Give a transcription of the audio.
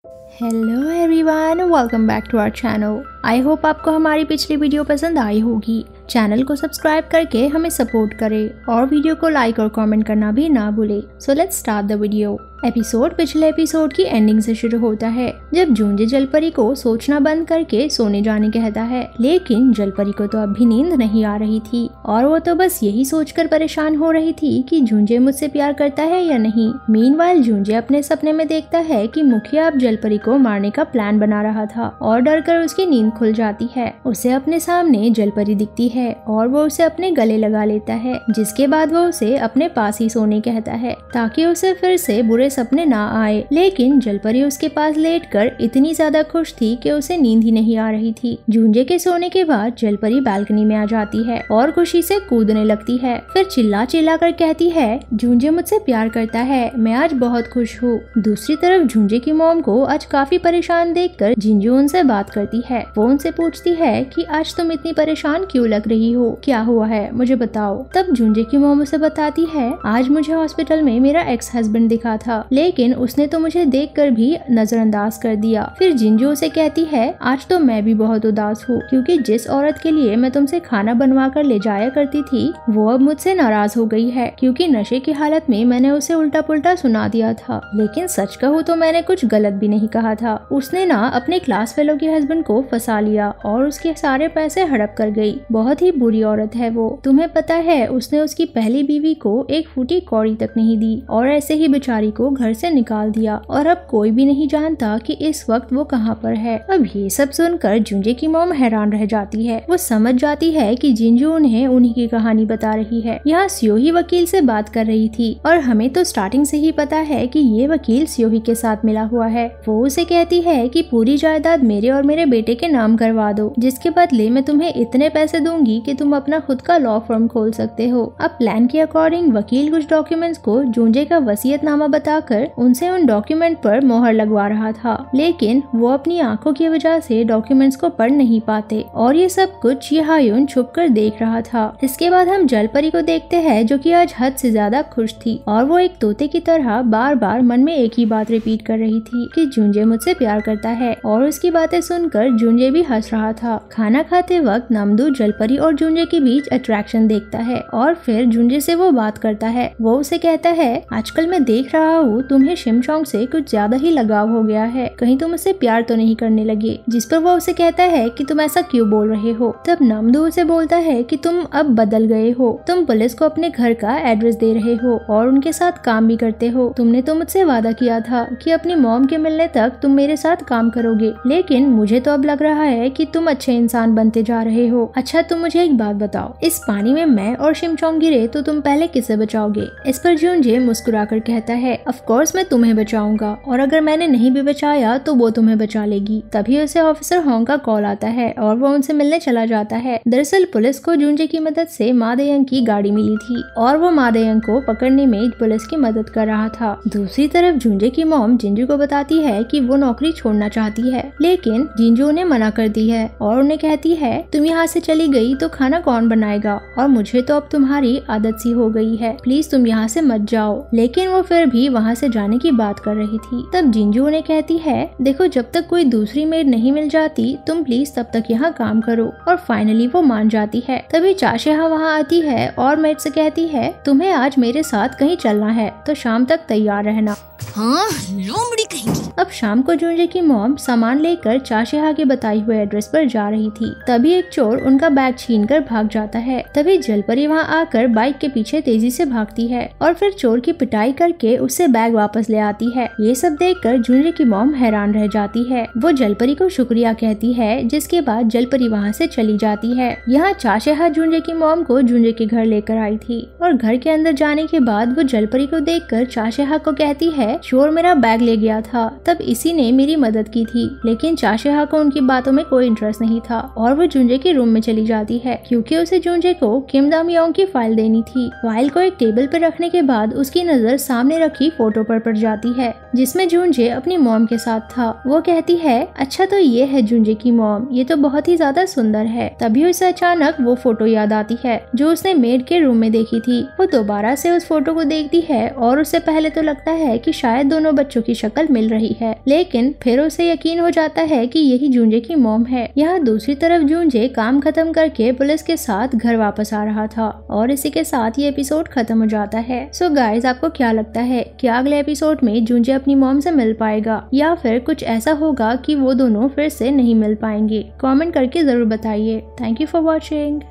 Hello everyone, welcome back to our channel. I hope आपको हमारी पिछली वीडियो पसंद आई होगी। चैनल को सब्सक्राइब करके हमें सपोर्ट करें और वीडियो को लाइक और कमेंट करना भी ना भूलें। So let's start the video. Episode पिछले एपिसोड की एंडिंग से शुरू होता है जब जूंजे जलपरी को सोचना बंद करके सोने जाने कहता है, लेकिन जलपरी को तो अब भी नींद नहीं आ रही थी और वो तो बस यही सोचकर परेशान हो रही थी कि जूंजे मुझसे प्यार करता है या नहीं। मीनवाइल जूंजे अपने सपने में देखता है कि मुखिया अब जलपरी को मारने का प्लान बना रहा था और डर कर उसकी नींद खुल जाती है। उसे अपने सामने जलपरी दिखती है और वो उसे अपने गले लगा लेता है, जिसके बाद वो उसे अपने पास ही सोने कहता है ताकि उसे फिर से बुरे सपने ना आए। लेकिन जलपरी उसके पास लेटकर इतनी ज्यादा खुश थी कि उसे नींद ही नहीं आ रही थी। जूंजे के सोने के बाद जलपरी बालकनी में आ जाती है और खुशी से कूदने लगती है। फिर चिल्ला चिल्ला कर कहती है, जूंजे मुझसे प्यार करता है, मैं आज बहुत खुश हूँ। दूसरी तरफ जूंजे की मॉम को आज काफी परेशान देखकर जिंजू उनसे बात करती है। वो उनसे पूछती है कि आज तुम इतनी परेशान क्यों लग रही हो, क्या हुआ है मुझे बताओ। तब जूंजे की मॉम उसे बताती है, आज मुझे हॉस्पिटल में मेरा एक्स हस्बैंड दिखा था, लेकिन उसने तो मुझे देखकर भी नजरअंदाज कर दिया। फिर जिंजू उसे कहती है, आज तो मैं भी बहुत उदास हूँ क्योंकि जिस औरत के लिए मैं तुमसे खाना बनवा कर ले जाया करती थी वो अब मुझसे नाराज हो गई है क्योंकि नशे की हालत में मैंने उसे उल्टा पुल्टा सुना दिया था। लेकिन सच कहूँ तो मैंने कुछ गलत भी नहीं कहा था। उसने ना अपने क्लास फेलो के हस्बैंड को फंसा लिया और उसके सारे पैसे हड़प कर गई। बहुत ही बुरी औरत है वो। तुम्हें पता है उसने उसकी पहली बीवी को एक फूटी कौड़ी तक नहीं दी और ऐसे ही बेचारी को घर से निकाल दिया और अब कोई भी नहीं जानता कि इस वक्त वो कहाँ पर है। अब ये सब सुनकर जूंजे की मॉम हैरान रह जाती है। वो समझ जाती है कि जिंजू उन्हें उन्हीं की कहानी बता रही है। यहाँ स्योही वकील से बात कर रही थी और हमें तो स्टार्टिंग से ही पता है कि ये वकील स्योही के साथ मिला हुआ है। वो उसे कहती है कि पूरी जायदाद मेरे और मेरे बेटे के नाम करवा दो, जिसके बदले मैं तुम्हें इतने पैसे दूंगी कि तुम अपना खुद का लॉ फर्म खोल सकते हो। अब प्लान के अकॉर्डिंग वकील कुछ डॉक्यूमेंट्स को जूंजे का वसीयतनामा बताकर उनसे उन डॉक्यूमेंट पर मोहर लगवा रहा था, लेकिन वो अपनी आंखों की वजह से डॉक्यूमेंट्स को पढ़ नहीं पाते और ये सब कुछ यहायुन छुप कर देख रहा था। इसके बाद हम जलपरी को देखते हैं जो कि आज हद से ज्यादा खुश थी और वो एक तोते की तरह बार बार मन में एक ही बात रिपीट कर रही थी कि जूंजे मुझसे प्यार करता है और उसकी बातें सुनकर जूंजे भी हंस रहा था। खाना खाते वक्त नमदू जलपरी और जूंजे के बीच अट्रैक्शन देखता है और फिर जूंजे से वो बात करता है। वो उसे कहता है, आजकल मैं देख रहा हूँ तुम्हें शिमचोंग से कुछ ज्यादा ही लगाव हो गया है, कहीं तुम उससे प्यार तो नहीं करने लगे। जिस पर वो उसे कहता है कि तुम ऐसा क्यों बोल रहे हो। तब नमदू उसे बोलता है कि तुम अब बदल गए हो, तुम पुलिस को अपने घर का एड्रेस दे रहे हो और उनके साथ काम भी करते हो। तुमने तो मुझसे वादा किया था कि अपनी मॉम के मिलने तक तुम मेरे साथ काम करोगे, लेकिन मुझे तो अब लग रहा है कि तुम अच्छे इंसान बनते जा रहे हो। अच्छा तुम मुझे एक बात बताओ, इस पानी में मैं और शिमचोंग गिरे तो तुम पहले किसे बचाओगे। इस पर जूंजे मुस्कुराकर कहता है, ऑफ कोर्स मैं तुम्हें बचाऊंगा और अगर मैंने नहीं भी बचाया तो वो तुम्हें बचा लेगी। तभी उसे ऑफिसर होंग का कॉल आता है और वो उनसे मिलने चला जाता है। दरअसल पुलिस को जूंजे की मदद से मादेयंग की गाड़ी मिली थी और वो मादेयंग को पकड़ने में पुलिस की मदद कर रहा था। दूसरी तरफ जूंजे की मॉम जिंजू को बताती है कि वो नौकरी छोड़ना चाहती है, लेकिन जिंजू उन्हें मना कर दी है और उन्हें कहती है, तुम यहाँ से चली गई तो खाना कौन बनाएगा और मुझे तो अब तुम्हारी आदत सी हो गई है, प्लीज तुम यहाँ से मत जाओ। लेकिन वो फिर भी वहाँ से जाने की बात कर रही थी। तब जिंजू उन्हें कहती है, देखो जब तक कोई दूसरी मेड नहीं मिल जाती तुम प्लीज तब तक यहाँ काम करो और फाइनली वो मान जाती है। तभी चाशेहा वहाँ आती है और मेड से कहती है, तुम्हें आज मेरे साथ कहीं चलना है तो शाम तक तैयार रहना। हाँ, लोमड़ी कहेंगी। अब शाम को जूंजे की मॉम सामान लेकर चाशेहा के बताई हुए एड्रेस पर जा रही थी। तभी एक चोर उनका बैग छीनकर भाग जाता है। तभी जलपरी वहाँ आकर बाइक के पीछे तेजी से भागती है और फिर चोर की पिटाई करके उससे बैग वापस ले आती है। ये सब देखकर जूंजे की मॉम हैरान रह जाती है। वो जलपरी को शुक्रिया कहती है, जिसके बाद जलपरी वहाँ से चली जाती है। यहाँ चाशेहा जूंजे की मॉम को जूंजे के घर लेकर आई थी और घर के अंदर जाने के बाद वो जलपरी को देखकर चाशेहा को कहती है, चोर मेरा बैग ले गया था, तब इसी ने मेरी मदद की थी। लेकिन चाशेहा को उनकी बातों में कोई इंटरेस्ट नहीं था और वो जूंजे के रूम में चली जाती है क्योंकि उसे जूंजे को किम दामयोंग की फाइल देनी थी। फाइल को एक टेबल पर रखने के बाद उसकी नजर सामने रखी फोटो पर पड़ जाती है जिसमें जूंजे अपनी मॉम के साथ था। वो कहती है, अच्छा तो ये है जूंजे की मॉम, ये तो बहुत ही ज्यादा सुंदर है। तभी उसे अचानक वो फोटो याद आती है जो उसने मेड के रूम में देखी थी। वो दोबारा से उस फोटो को देखती है और उससे पहले तो लगता है कि शायद दोनों बच्चों की शक्ल मिल रही रही है, लेकिन फिर उसे यकीन हो जाता है कि यही जूंजे की मॉम है। यहाँ दूसरी तरफ जूंजे काम खत्म करके पुलिस के साथ घर वापस आ रहा था और इसी के साथ ये एपिसोड खत्म हो जाता है। सो गाइज, आपको क्या लगता है कि अगले एपिसोड में जूंजे अपनी मॉम से मिल पाएगा या फिर कुछ ऐसा होगा कि वो दोनों फिर से नहीं मिल पाएंगे? कमेंट करके जरूर बताइए। Thank you for watching.